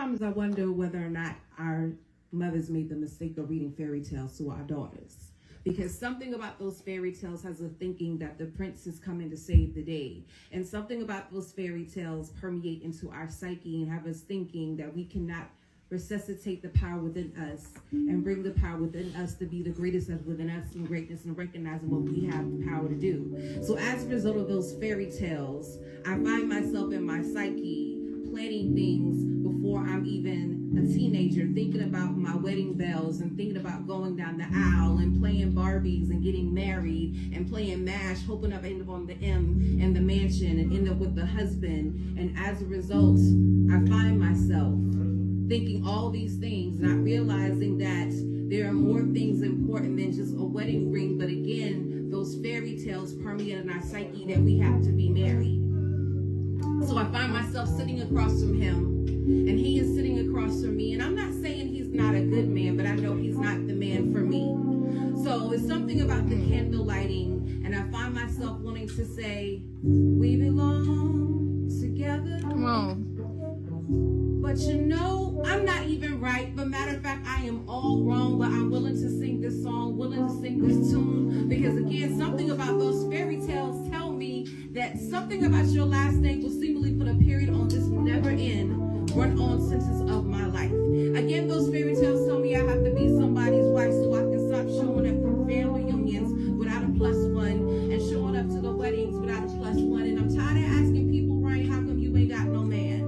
sometimes I wonder whether or not our mothers made the mistake of reading fairy tales to our daughters. Because something about those fairy tales has a thinking that the prince is coming to save the day. And something about those fairy tales permeate into our psyche and have us thinking that we cannot resuscitate the power within us and bring the power within us to be the greatest that's within us and greatness and recognizing what we have the power to do. So as a result of those fairy tales, I find myself in my psyche planning things before I'm even a teenager, thinking about my wedding bells and thinking about going down the aisle and playing Barbies and getting married and playing MASH, hoping I end up on the M in the mansion and end up with the husband. And as a result, I find myself thinking all these things, not realizing that there are more things important than just a wedding ring. But again, those fairy tales permeate in our psyche that we have to be married. So I find myself sitting across from him, and he is sitting across from me. And I'm not saying he's not a good man, but I know he's not the man for me. So it's something about the candle lighting, and I find myself wanting to say, we belong together. Come on. But you know, I'm not even right. But matter of fact, I am all wrong. But I'm willing to sing this song, willing to sing this tune. Because again, something about those fairy tales tell me that something about your last name will seemingly put a period on this never end, run on sentence of my life. Again, those fairy tales tell me I have to be somebody's wife so I can stop showing up for family reunions without a +1 and showing up to the weddings without a +1. And I'm tired of asking people, Ryan, how come you ain't got no man?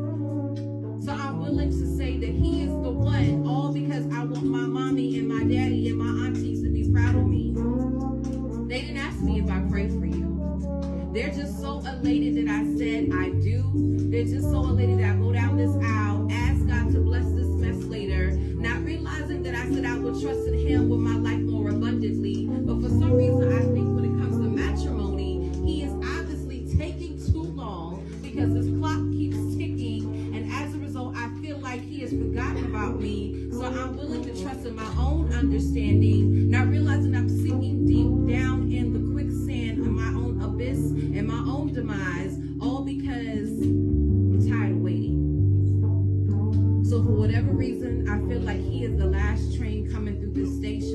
So I'm willing to say that he is the one, all because I want my mommy and my daddy and my aunties to be proud of me. They didn't ask me if I prayed for you. They're just so elated that I said I do. They're just so elated that I go down this aisle, ask God to bless this mess later, not realizing that I said I would trust in him with my life more abundantly. But for some reason, I think when it comes to matrimony, he is obviously taking too long because this clock keeps ticking. And as a result, I feel like he has forgotten about me. So I'm willing to trust in my own understanding, not realizing I'm sinking deep down in the quicksand of my own abyss and my own demise, all because I'm tired of waiting. So for whatever reason, I feel like he is the last train coming through this station.